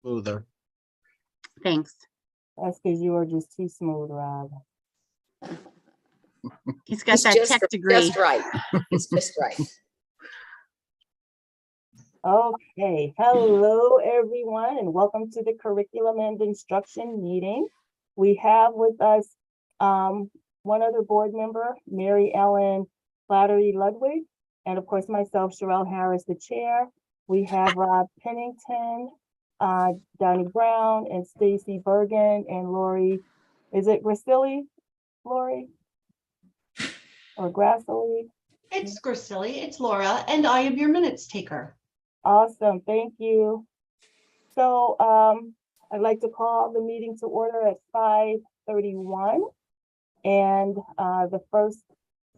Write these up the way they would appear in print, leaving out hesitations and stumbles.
Smoother. Thanks. That's because you are just too smooth, Rob. He's got that tech degree. Just right. It's just right. Okay, hello everyone, and welcome to the Curriculum and Instruction meeting. We have with us one other board member, Mary Ellen Flattery Ludwig, and of course myself, Sherelle Harris, the chair. We have Rob Pennington, Donnie Brown, and Stacy Bergen, and Lori. Is it Gracilli, Lori? Or Gracilli? It's Gracilli, it's Laura, and I am your minutes taker. Awesome, thank you. So I'd like to call the meeting to order at 5:31. And the first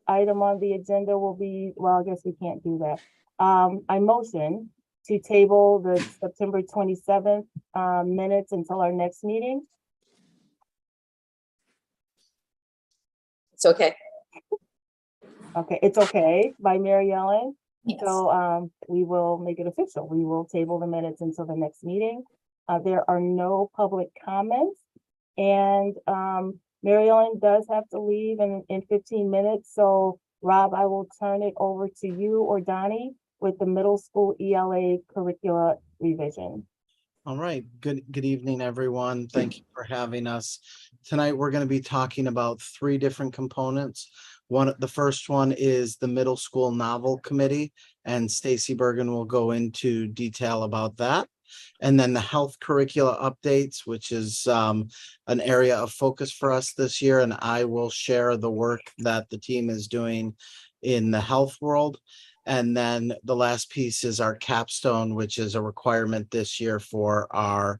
item on the agenda will be, well, I guess we can't do that. I motion to table the September 27th minutes until our next meeting. It's okay. Okay, it's okay by Mary Ellen. Yes. So we will make it official. We will table the minutes until the next meeting. There are no public comments. And Mary Ellen does have to leave in 15 minutes. So Rob, I will turn it over to you or Donnie with the middle school ELA curricula revision. All right. Good evening, everyone. Thank you for having us. Tonight, we're going to be talking about 3 different components. The first one is the middle school novel committee, and Stacy Bergen will go into detail about that. And then the health curricula updates, which is an area of focus for us this year. And I will share the work that the team is doing in the health world. And then the last piece is our capstone, which is a requirement this year for our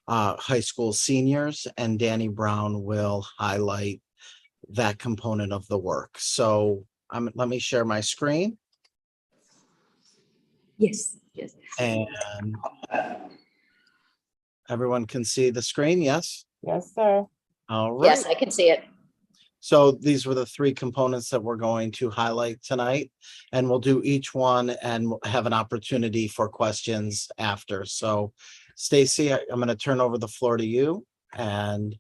high school seniors. And Danny Brown will highlight that component of the work. So let me share my screen. Yes. Yes. And everyone can see the screen, yes? Yes, sir. All right. Yes, I can see it. So these were the 3 components that we're going to highlight tonight, and we'll do each one and have an opportunity for questions after. So Stacy, I'm going to turn over the floor to you, and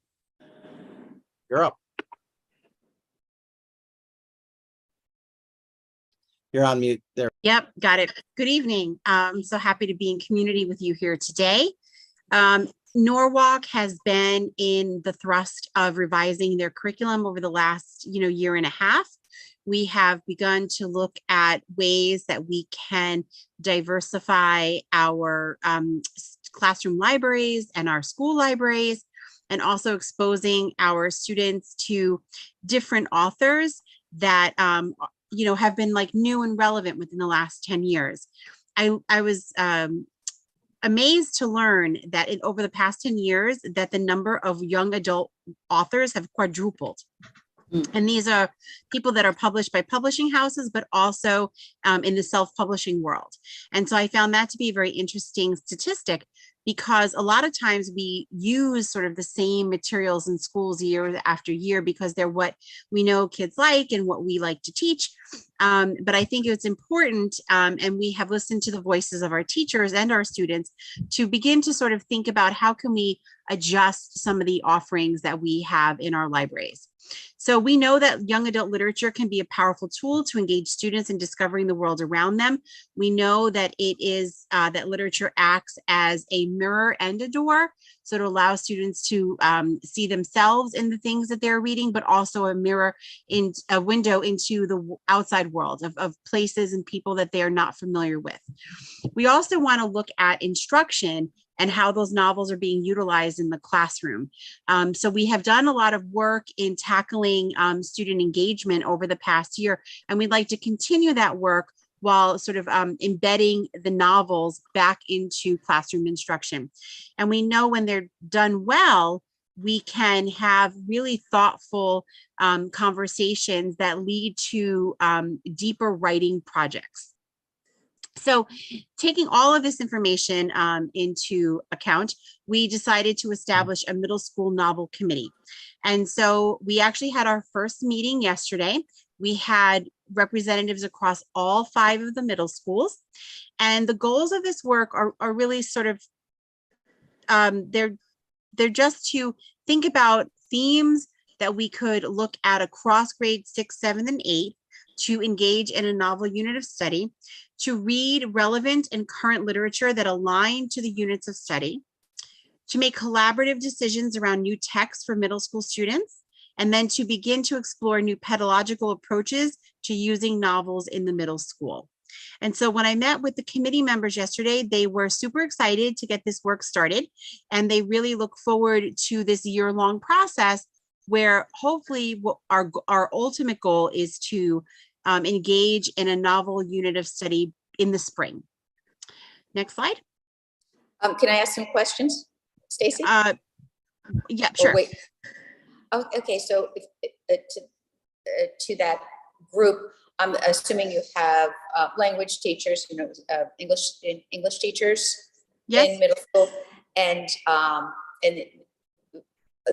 you're up. You're on mute there. Yep, got it. Good evening. I'm so happy to be in community with you here today. Norwalk has been in the thrust of revising their curriculum over the last, year and a half. We have begun to look at ways that we can diversify our classroom libraries and our school libraries, and also exposing our students to different authors that have been like new and relevant within the last 10 years. I was amazed to learn that over the past 10 years that the number of young adult authors have quadrupled. And these are people that are published by publishing houses, but also in the self-publishing world. And so I found that to be a very interesting statistic, because a lot of times we use sort of the same materials in schools year after year because they're what we know kids like and what we like to teach. But I think it's important, and we have listened to the voices of our teachers and our students to begin to sort of think about how can we adjust some of the offerings that we have in our libraries. So we know that young adult literature can be a powerful tool to engage students in discovering the world around them. We know that it is that literature acts as a mirror and a door. So it allows students to see themselves in the things that they're reading, but also a mirror, in a window into the outside world of places and people that they are not familiar with. We also want to look at instruction and how those novels are being utilized in the classroom. So we have done a lot of work in tackling student engagement over the past year, and we'd like to continue that work while sort of embedding the novels back into classroom instruction. And we know when they're done well, we can have really thoughtful conversations that lead to deeper writing projects. So taking all of this information into account, we decided to establish a middle school novel committee. And so we actually had our first meeting yesterday. We had representatives across all 5 of the middle schools. And the goals of this work are really sort of they're just to think about themes that we could look at across grades 6, 7, and 8, to engage in a novel unit of study, to read relevant and current literature that align to the units of study, to make collaborative decisions around new texts for middle school students, and then to begin to explore new pedagogical approaches to using novels in the middle school. And so when I met with the committee members yesterday, they were super excited to get this work started, and they really look forward to this year-long process where hopefully our ultimate goal is to engage in a novel unit of study in the spring. Next slide. Can I ask some questions, Stacy? Yeah, Or sure. wait. Oh, okay, so if, to that group, I'm assuming you have language teachers, English teachers Yes. in middle school, and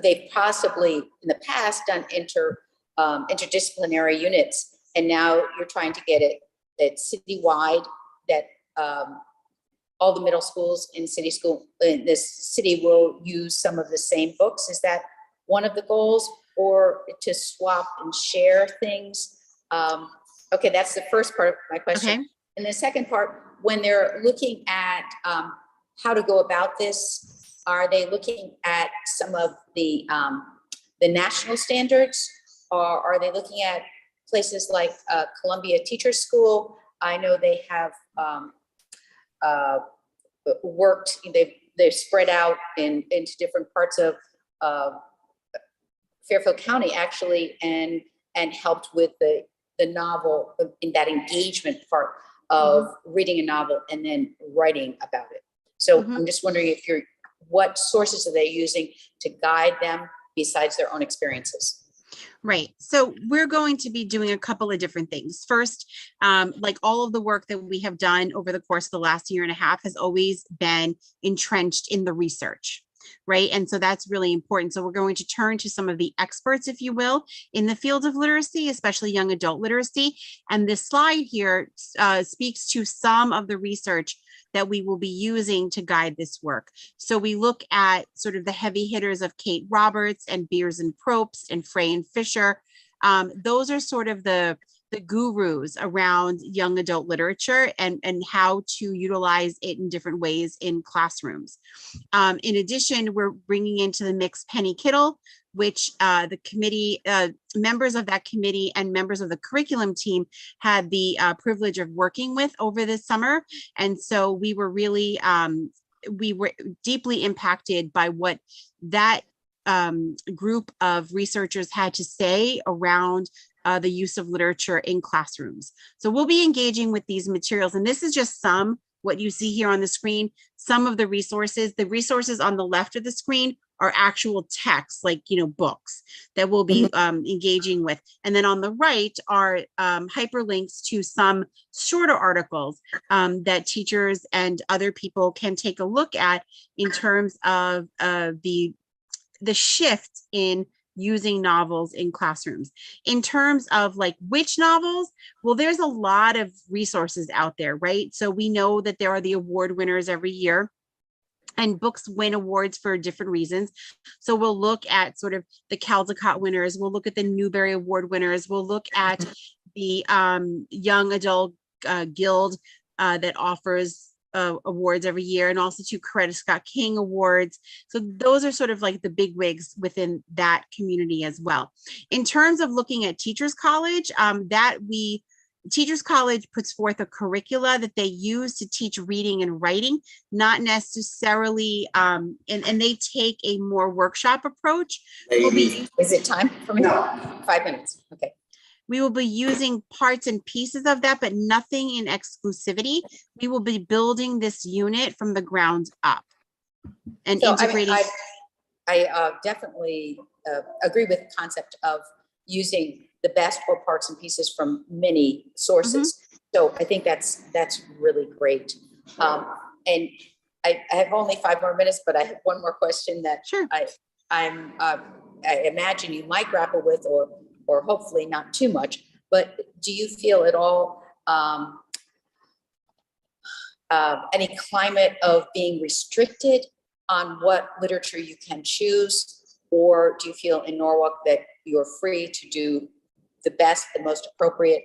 they've possibly in the past done interdisciplinary units, and now you're trying to get it citywide, that all the middle schools in this city will use some of the same books. Is that one of the goals, or to swap and share things? Okay, that's the first part of my question. Okay. And the second part, when they're looking at how to go about this, are they looking at some of the national standards, or are they looking at places like Columbia Teachers School? I know they have worked, they've spread out into different parts of Fairfield County, actually, and helped with the novel, in that engagement part of reading a novel and then writing about it. So I'm just wondering what sources are they using to guide them besides their own experiences? Right. So we're going to be doing a couple of different things. First, like all of the work that we have done over the course of the last year and a half has always been entrenched in the research. Right. And so that's really important. So we're going to turn to some of the experts, if you will, in the field of literacy, especially young adult literacy. And this slide here speaks to some of the research that we will be using to guide this work. So we look at sort of the heavy hitters of Kate Roberts and Beers and Probst and Frey and Fisher. Those are sort of the gurus around young adult literature and how to utilize it in different ways in classrooms. In addition, we're bringing into the mix Penny Kittle, which the committee, members of that committee and members of the curriculum team had the privilege of working with over this summer. And so we were really, we were deeply impacted by what that group of researchers had to say around the use of literature in classrooms. So we'll be engaging with these materials, and this is just what you see here on the screen, some of the resources. The resources on the left of the screen are actual texts, like, books that we'll be engaging with. And then on the right are hyperlinks to some shorter articles that teachers and other people can take a look at in terms of the shift in using novels in classrooms. In terms of like which novels, well, there's a lot of resources out there, right? So we know that there are the award winners every year, and books win awards for different reasons. So we'll look at sort of the Caldecott winners, we'll look at the Newbery Award winners, we'll look at the Young Adult Guild that offers awards every year, and also 2 Coretta Scott King awards. So those are sort of like the big wigs within that community as well. In terms of looking at Teachers College, Teachers College puts forth a curricula that they use to teach reading and writing, not necessarily, and they take a more workshop approach. Is it time for me? No. 5 minutes. Okay. We will be using parts and pieces of that, but nothing in exclusivity. We will be building this unit from the ground up and integrating. I definitely agree with the concept of using the best or parts and pieces from many sources. So I think that's really great. And I have only 5 more minutes, but I have one more question that Sure. I imagine you might grapple with, or hopefully not too much, but do you feel at all any climate of being restricted on what literature you can choose? Or do you feel in Norwalk that you're free to do the best, the most appropriate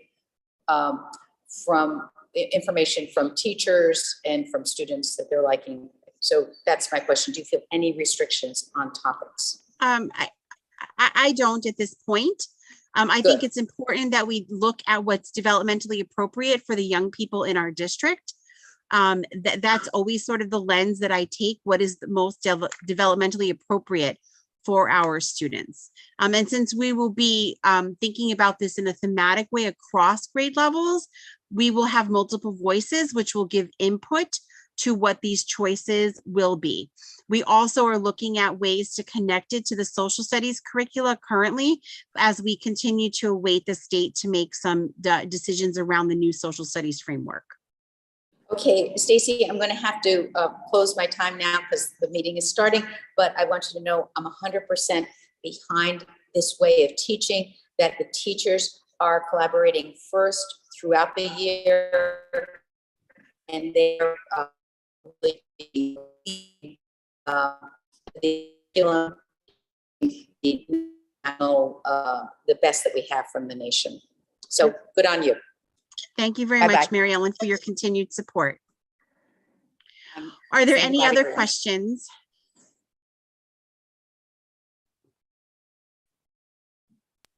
from information from teachers and from students that they're liking? So that's my question. Do you feel any restrictions on topics? I don't at this point. I Good. think it's important that we look at what's developmentally appropriate for the young people in our district. That's always sort of the lens that I take. What is the most developmentally appropriate for our students? And since we will be thinking about this in a thematic way across grade levels, we will have multiple voices, which will give input to what these choices will be. We also are looking at ways to connect it to the social studies curricula currently, as we continue to await the state to make some decisions around the new social studies framework. Okay, Stacy, I'm going to have to close my time now because the meeting is starting, but I want you to know I'm 100% behind this way of teaching, that the teachers are collaborating first throughout the year, and they're really the curriculum, the best that we have from the nation. So good on you. Thank you very Bye-bye. much, Mary Ellen, for your continued support. I'm Are there saying any bye to other everyone. questions?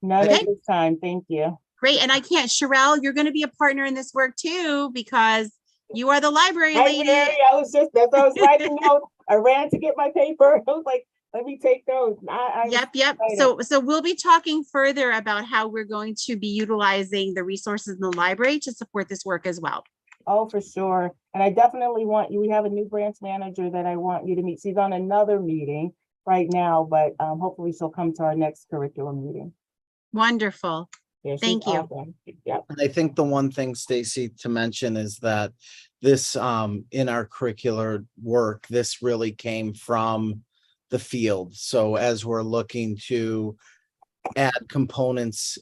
None Okay. at this time, thank you. Great, and I can't, Sherelle, you're going to be a partner in this work too, because you are the library Hi, lady. Mary, that's what I was writing notes. I ran to get my paper. I was like, let me take those. Yep. excited. So we'll be talking further about how we're going to be utilizing the resources in the library to support this work as well. Oh, for sure. And I definitely want you, we have a new branch manager that I want you to meet. She's on another meeting right now, but hopefully she'll come to our next curriculum meeting. Wonderful. Yeah, she's Thank you. awesome. Yeah. And I think the one thing, Stacy, to mention is that this, in our curricular work, this really came from the field. So as we're looking to add components,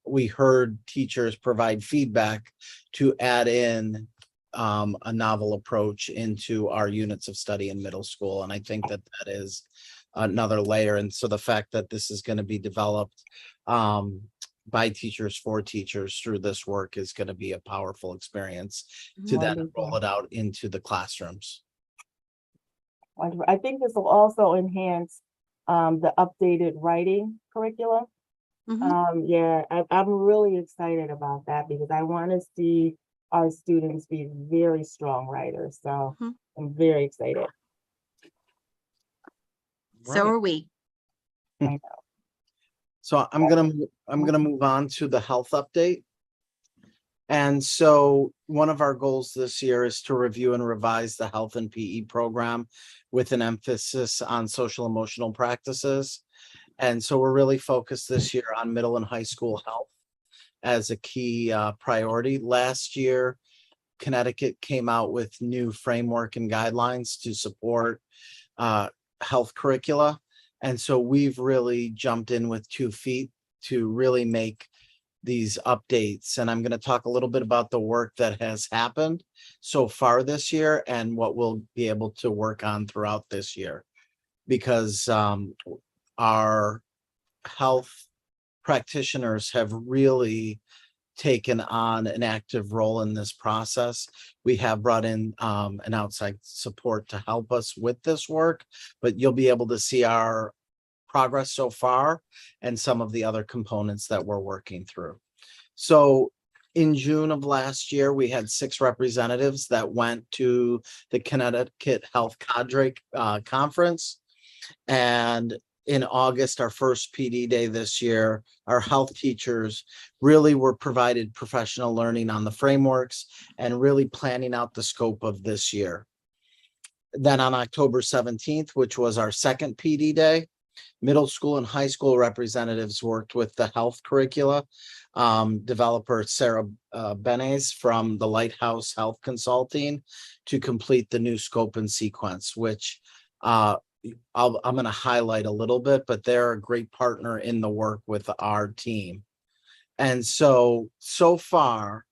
we heard teachers provide feedback to add in a novel approach into our units of study in middle school. And I think that that is another layer. And so the fact that this is going to be developed by teachers for teachers through this work is going to be a powerful experience to then Wonderful. roll it out into the classrooms. Wonderful. I think this will also enhance the updated writing curriculum. Mhm. Yeah, I'm really excited about that because I want to see our students be very strong writers. So Mhm. I'm very excited. So Right. are we. I know. So I'm gonna move on to the health update. And so one of our goals this year is to review and revise the health and PE program with an emphasis on social emotional practices. And so we're really focused this year on middle and high school health as a key priority. Last year, Connecticut came out with new framework and guidelines to support health curricula. And so we've really jumped in with 2 feet to really make these updates. And I'm going to talk a little bit about the work that has happened so far this year and what we'll be able to work on throughout this year. Because our health practitioners have really taken on an active role in this process. We have brought in an outside support to help us with this work, but you'll be able to see our progress so far and some of the other components that we're working through. So in June of last year, we had 6 representatives that went to the Connecticut Health Cadre Conference. And in August, our first PD day this year, our health teachers really were provided professional learning on the frameworks and really planning out the scope of this year. Then on October 17th, which was our second PD day, middle school and high school representatives worked with the health curricula developer Sarah Benes from the Lighthouse Health Consulting to complete the new scope and sequence, which I'm going to highlight a little bit, but they're a great partner in the work with our team. And so far,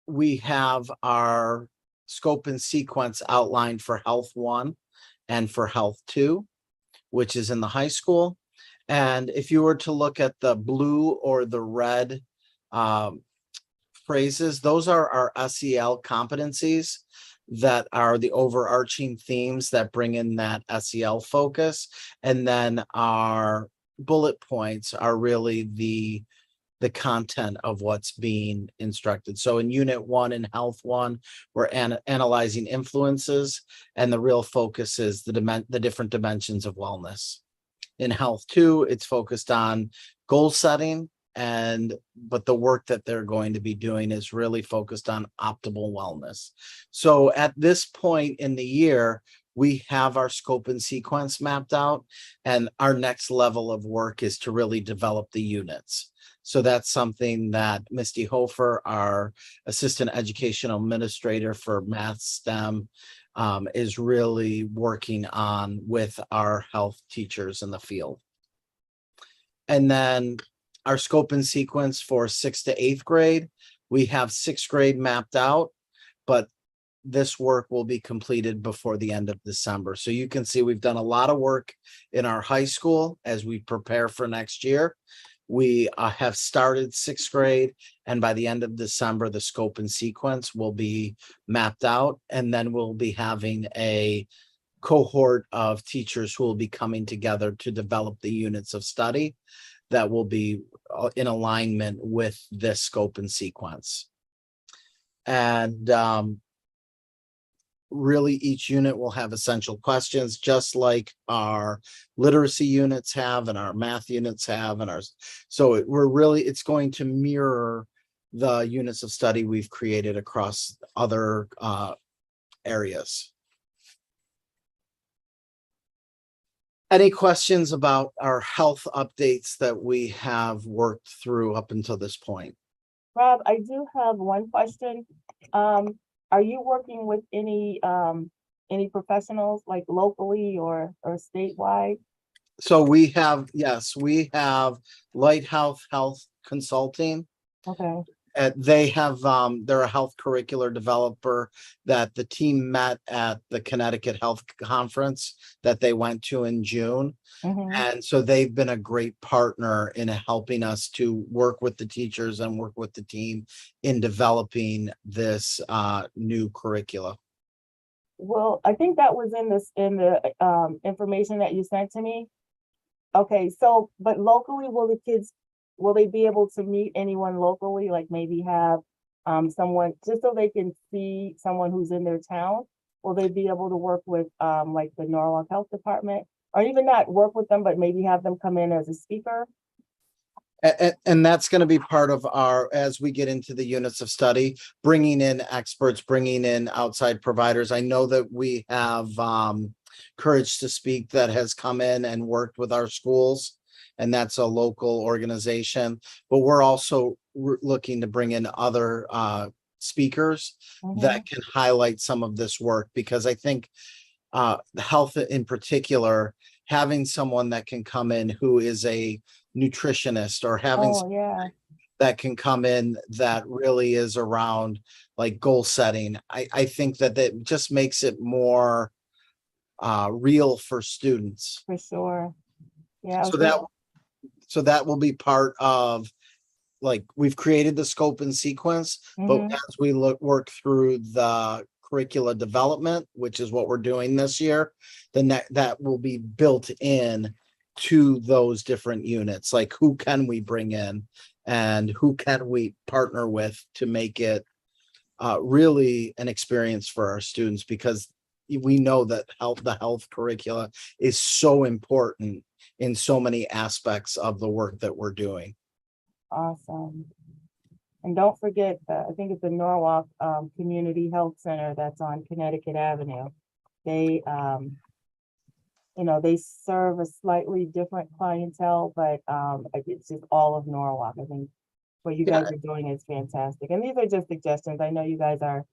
we have our scope and sequence outlined for Health 1 and for Health 2, which is in the high school. And if you were to look at the blue or the red phrases, those are our SEL competencies that are the overarching themes that bring in that SEL focus. And then our bullet points are really the content of what's being instructed. So in Unit 1 in Health 1, we're analyzing influences, and the real focus is the different dimensions of wellness. In Health 2, it's focused on goal setting, but the work that they're going to be doing is really focused on optimal wellness. So at this point in the year, we have our scope and sequence mapped out, and our next level of work is to really develop the units. So that's something that Misty Hofer, our Assistant Educational Administrator for Math STEM, is really working on with our health teachers in the field. And then our scope and sequence for 6th to 8th grade, we have 6th grade mapped out, but this work will be completed before the end of December. So you can see we've done a lot of work in our high school as we prepare for next year. We have started 6th grade, and by the end of December, the scope and sequence will be mapped out, and then we'll be having a cohort of teachers who will be coming together to develop the units of study that will be in alignment with this scope and sequence. And really each unit will have essential questions, just like our literacy units have and our math units have, and ours. So it's going to mirror the units of study we've created across other areas. Any questions about our health updates that we have worked through up until this point? Rob, I do have one question. Are you working with any professionals like locally or statewide? So we have, yes, we have Lighthouse Health Consulting. Okay. They have, they're a health curricular developer that the team met at the Connecticut Health Conference that they went to in June. Mhm. And so they've been a great partner in helping us to work with the teachers and work with the team in developing this new curricula. Well, I think that was in the information that you sent to me. Okay, so but locally, will they be able to meet anyone locally, like maybe have someone, just so they can see someone who's in their town? Will they be able to work with like the Norwalk Health Department, or even not work with them, but maybe have them come in as a speaker? And that's going to be part of our, as we get into the units of study, bringing in experts, bringing in outside providers. I know that we have Courage to Speak that has come in and worked with our schools, and that's a local organization, but we're also looking to bring in other speakers that can highlight some of this work, because I think health in particular, having someone that can come in who is a nutritionist, or having that can come in that really is around like goal setting, I think that just makes it more real for students. For sure. Yeah. So that will be part of, like, we've created the scope and sequence, but as we work through the curricula development, which is what we're doing this year, then that will be built in to those different units. Like, who can we bring in and who can we partner with to make it really an experience for our students, because we know that the health curricula is so important in so many aspects of the work that we're doing. Awesome. And don't forget, I think it's the Norwalk Community Health Center that's on Connecticut Avenue. They, they serve a slightly different clientele, but it's just all of Norwalk. I think what you guys are doing is fantastic. And these are just suggestions. I know you guys are,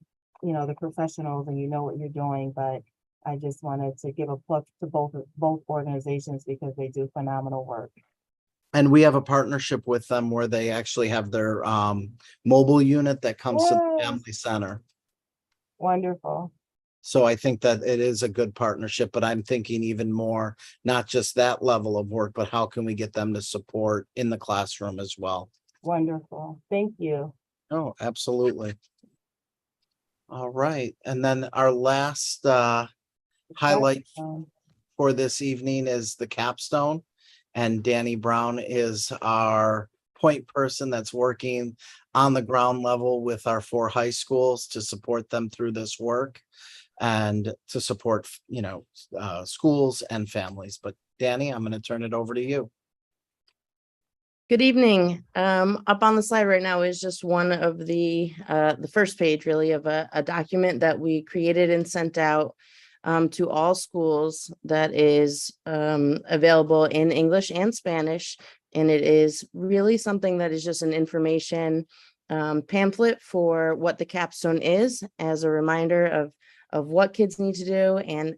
the professionals and you know what you're doing, but I just wanted to give a plug to both organizations because they do phenomenal work. And we have a partnership with them where they actually have their mobile unit that comes to the family center. Wonderful. So I think that it is a good partnership, but I'm thinking even more, not just that level of work, but how can we get them to support in the classroom as well? Wonderful. Thank you. Oh, absolutely. All right. And then our last highlight for this evening is the capstone. And Danny Brown is our point person that's working on the ground level with our 4 high schools to support them through this work and to support, schools and families. But Danny, I'm going to turn it over to you. Good evening. Up on the slide right now is just one of the first page really of a document that we created and sent out to all schools that is available in English and Spanish. And it is really something that is just an information pamphlet for what the capstone is, as a reminder of what kids need to do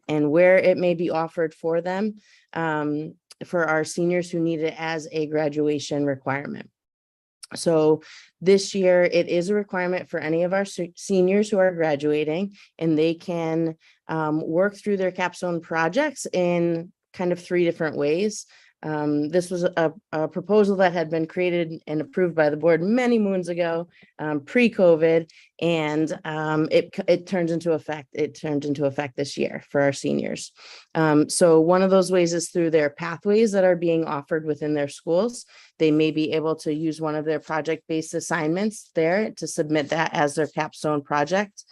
and where it may be offered for them. For our seniors who need it as a graduation requirement. So this year, it is a requirement for any of our seniors who are graduating, and they can work through their capstone projects in kind of 3 different ways. This was a proposal that had been created and approved by the board many moons ago, pre-COVID, and it turned into effect. It turned into effect this year for our seniors. So one of those ways is through their pathways that are being offered within their schools. They may be able to use one of their project-based assignments there to submit that as their capstone project.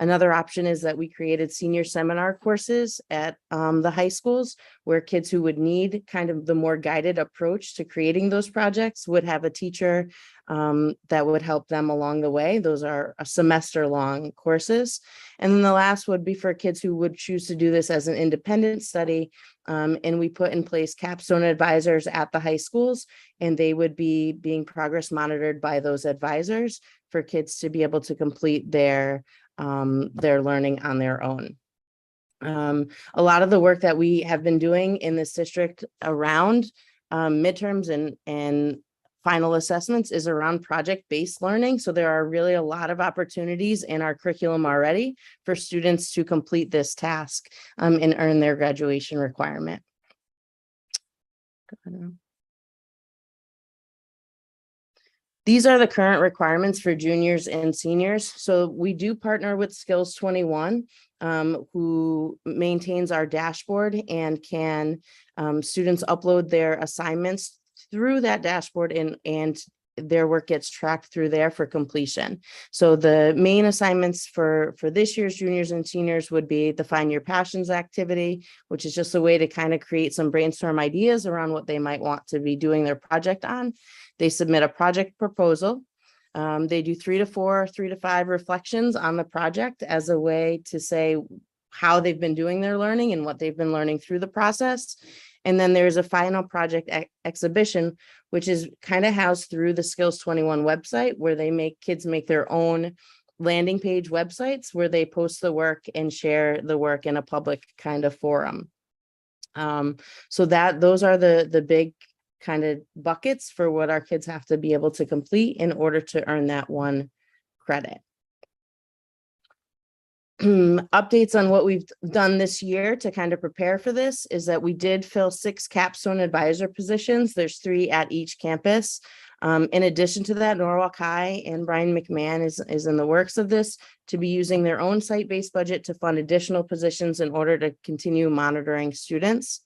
Another option is that we created senior seminar courses at the high schools where kids who would need kind of the more guided approach to creating those projects would have a teacher that would help them along the way. Those are a semester-long courses. And then the last would be for kids who would choose to do this as an independent study. And we put in place capstone advisors at the high schools, and they would be being progress monitored by those advisors for kids to be able to complete their learning on their own. A lot of the work that we have been doing in this district around midterms and final assessments is around project-based learning. So there are really a lot of opportunities in our curriculum already for students to complete this task and earn their graduation requirement. These are the current requirements for juniors and seniors. So we do partner with Skills 21, who maintains our dashboard, and can students upload their assignments through that dashboard, and their work gets tracked through there for completion. So the main assignments for this year's juniors and seniors would be the Find Your Passions activity, which is just a way to kind of create some brainstorm ideas around what they might want to be doing their project on. They submit a project proposal. They do 3 to 5 reflections on the project as a way to say how they've been doing their learning and what they've been learning through the process. And then there's a final project exhibition, which is kind of housed through the Skills 21 website, where kids make their own landing page websites where they post the work and share the work in a public kind of forum. So those are the big kind of buckets for what our kids have to be able to complete in order to earn that 1 credit. Updates on what we've done this year to kind of prepare for this is that we did fill 6 capstone advisor positions. There's 3 at each campus. In addition to that, Norwalk High and Brian McMahon is in the works of this to be using their own site-based budget to fund additional positions in order to continue monitoring students.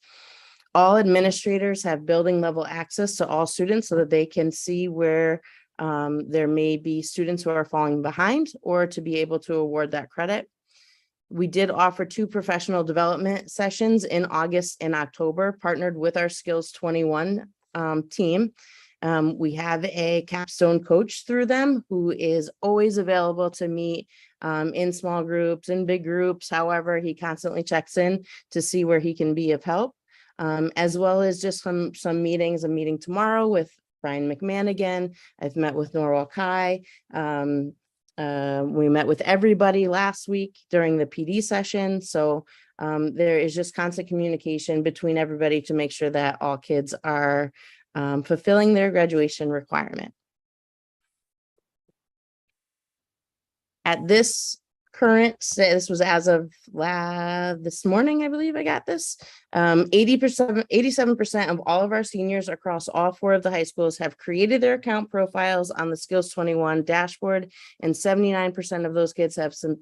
All administrators have building level access to all students so that they can see where there may be students who are falling behind, or to be able to award that credit. We did offer 2 professional development sessions in August and October, partnered with our Skills 21 team. We have a capstone coach through them who is always available to meet in small groups and big groups. However, he constantly checks in to see where he can be of help, as well as just some meetings. A meeting tomorrow with Brian McMahon again. I've met with Norwalk High. We met with everybody last week during the PD session. So there is just constant communication between everybody to make sure that all kids are fulfilling their graduation requirement. At this this was as of this morning, I believe I got this. 87% of all of our seniors across all 4 of the high schools have created their account profiles on the Skills 21 dashboard, and 79% of those kids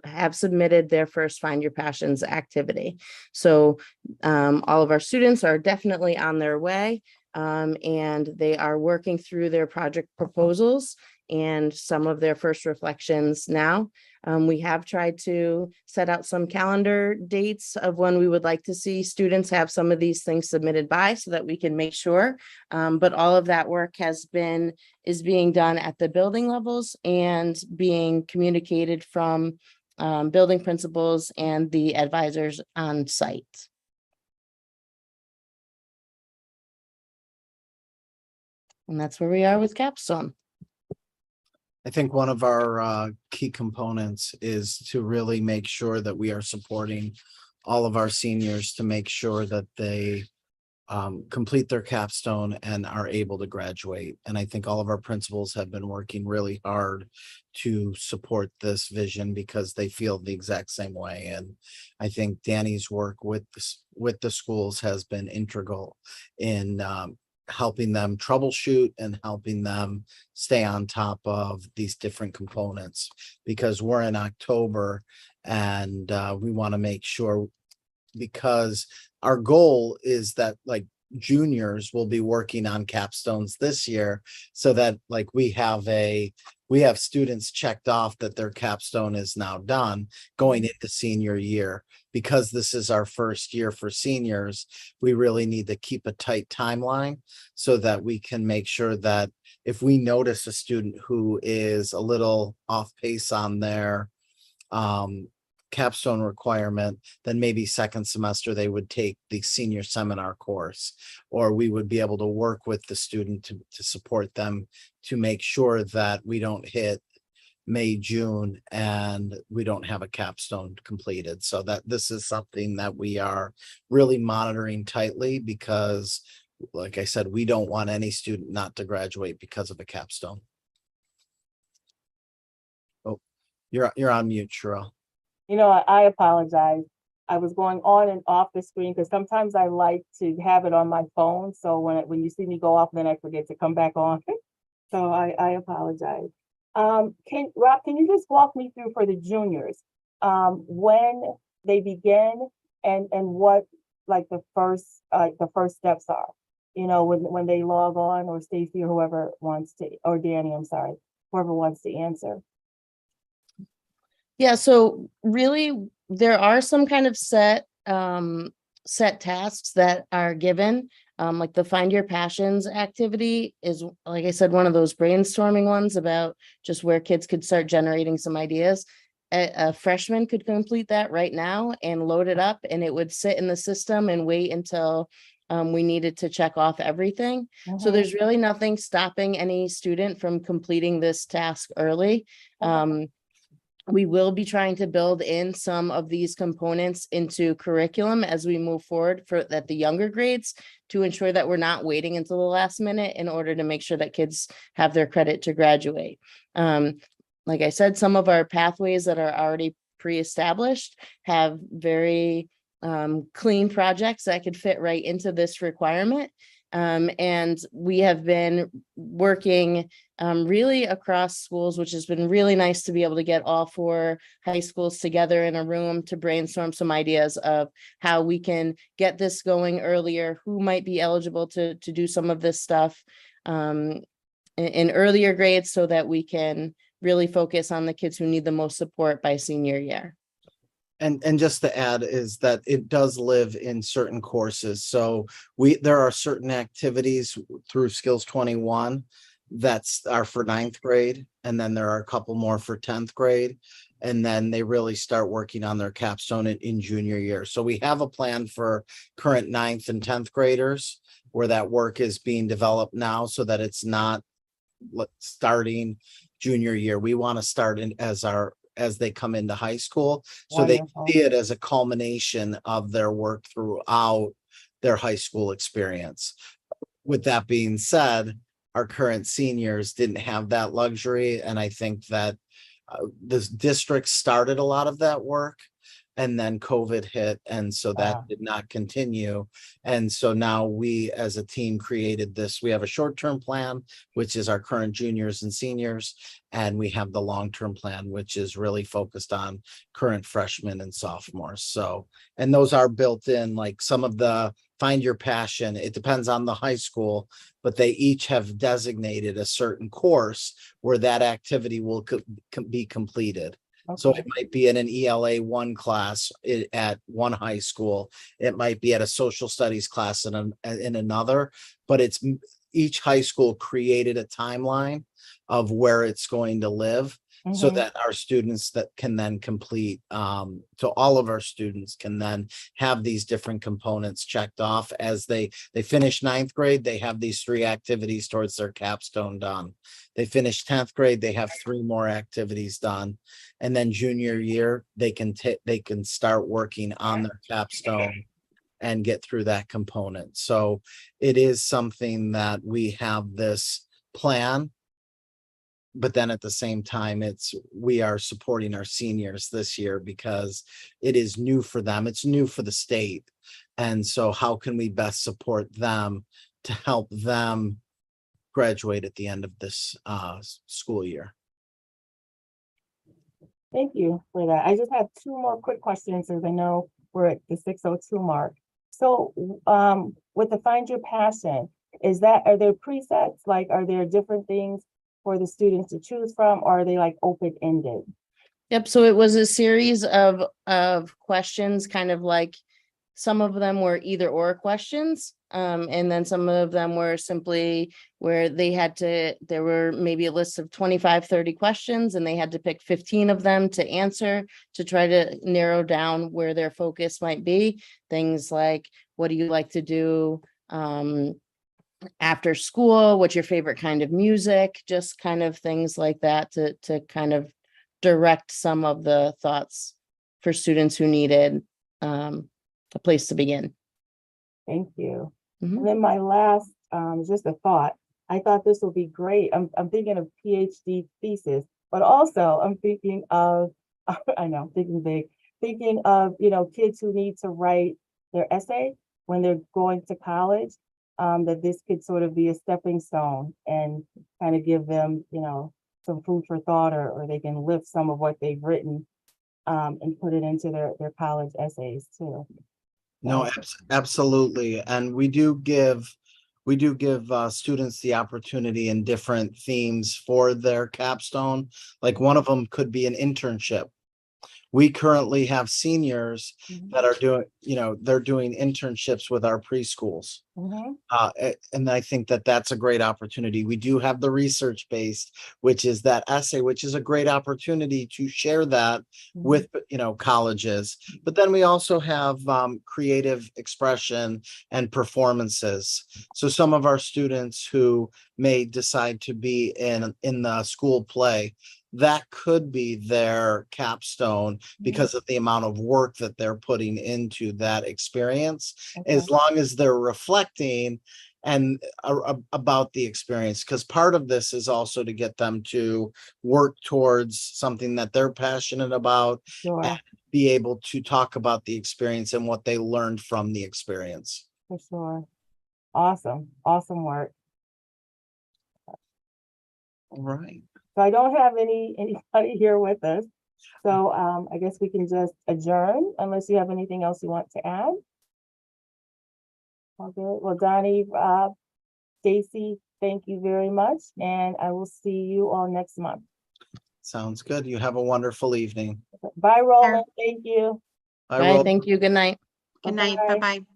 have submitted their first Find Your Passions activity. So all of our students are definitely on their way, and they are working through their project proposals and some of their first reflections now. We have tried to set out some calendar dates of when we would like to see students have some of these things submitted by, so that we can make sure. But all of that work is being done at the building levels and being communicated from building principals and the advisors on site. And that's where we are with Capstone. I think one of our key components is to really make sure that we are supporting all of our seniors to make sure that they complete their capstone and are able to graduate. And I think all of our principals have been working really hard to support this vision because they feel the exact same way. And I think Danny's work with the schools has been integral in helping them troubleshoot and helping them stay on top of these different components, because we're in October and we want to make sure, because our goal is that like juniors will be working on capstones this year, so that like we have students checked off that their capstone is now done going into senior year. Because this is our first year for seniors, we really need to keep a tight timeline so that we can make sure that if we notice a student who is a little off pace on their capstone requirement, then maybe second semester they would take the senior seminar course, or we would be able to work with the student to support them to make sure that we don't hit May, June, and we don't have a capstone completed. So that this is something that we are really monitoring tightly, because like I said, we don't want any student not to graduate because of a capstone. Oh, you're on mute, Cheryl. You know, I apologize. I was going on and off the screen because sometimes I like to have it on my phone. So when you see me go off, then I forget to come back on. So I apologize. Rob, can you just walk me through for the juniors, when they begin and what like the first steps are, you know, when they log on, or Stacy or whoever wants to, or Danny, I'm sorry, whoever wants to answer. Yeah, so really there are some kind of set tasks that are given. Like the Find Your Passions activity is, like I said, one of those brainstorming ones about just where kids could start generating some ideas. A freshman could complete that right now and load it up, and it would sit in the system and wait until we needed to check off everything. So there's really nothing stopping any student from completing this task early. We will be trying to build in some of these components into curriculum as we move forward at the younger grades, to ensure that we're not waiting until the last minute in order to make sure that kids have their credit to graduate. Like I said, some of our pathways that are already pre-established have very clean projects that could fit right into this requirement. And we have been working really across schools, which has been really nice to be able to get all 4 high schools together in a room to brainstorm some ideas of how we can get this going earlier, who might be eligible to do some of this stuff in earlier grades, so that we can really focus on the kids who need the most support by senior year. And just to add is that it does live in certain courses. So there are certain activities through Skills 21 are for 9th grade. And then there are a couple more for 10th grade. And then they really start working on their capstone in junior year. So we have a plan for current 9th and 10th graders where that work is being developed now, so that it's not starting junior year. We want to start as they come into high school, so Wonderful. they see it as a culmination of their work throughout their high school experience. With that being said, our current seniors didn't have that luxury, and I think that this district started a lot of that work. And then COVID hit, and so that Wow. did not continue. And so now we, as a team, created this. We have a short-term plan, which is our current juniors and seniors, and we have the long-term plan, which is really focused on current freshmen and sophomores. So, and those are built in, like some of the find your passion. It depends on the high school, but they each have designated a certain course where that activity will be completed. So Okay. it might be in an ELA 1 class at one high school. It might be at a social studies class in another, but it's each high school created a timeline of where it's going to live, so Mhm. that our students that can then complete, so all of our students can then have these different components checked off as they finish 9th grade. They have these 3 activities towards their capstone done. They finish 10th grade, they have 3 more activities done. And then junior year, they can start working on their capstone and get through that component. So it is something that we have this plan, but then at the same time, we are supporting our seniors this year because it is new for them. It's new for the state. And so how can we best support them to help them graduate at the end of this school year? Thank you for that. I just have 2 more quick questions, as I know we're at the 6:02 mark. So, with the Find Your Passion, are there presets? Like, are there different things for the students to choose from, or are they like open-ended? Yep, so it was a series of questions, kind of like some of them were either or questions. And then some of them were simply where there were maybe a list of 25, 30 questions, and they had to pick 15 of them to answer to try to narrow down where their focus might be. Things like, what do you like to do after school? What's your favorite kind of music? Just kind of things like that to kind of direct some of the thoughts for students who needed a place to begin. Thank you. Mhm. And then my last, just a thought. I thought this would be great. I'm thinking of PhD thesis, but also I'm thinking of, I know, thinking big, thinking of, kids who need to write their essay when they're going to college, that this could sort of be a stepping stone and kind of give them, some food for thought, or they can lift some of what they've written, and put it into their college essays too. No, absolutely. And we do give students the opportunity in different themes for their capstone. Like one of them could be an internship. We currently have seniors Mhm. that are doing, they're doing internships with our preschools. Mhm. And I think that that's a great opportunity. We do have the research based, which is that essay, which is a great opportunity to share that with, colleges. But then we also have creative expression and performances. So some of our students who may decide to be in the school play, that could be their capstone because of the amount of work that they're putting into that experience, Okay. as long as they're reflecting and about the experience. Because part of this is also to get them to work towards something that they're passionate about, Sure, and be able to talk about the experience and what they learned from the experience. for sure. Awesome, awesome work. All right. So I don't have anybody here with us. So I guess we can just adjourn unless you have anything else you want to add. All good. Well, Donnie, Rob, Stacy, thank you very much. And I will see you all next month. Sounds good. You have a wonderful evening. Bye, Roland. Thank you. Bye, Bye, Ro. thank you, good night. Good night. Bye-bye. Bye-bye.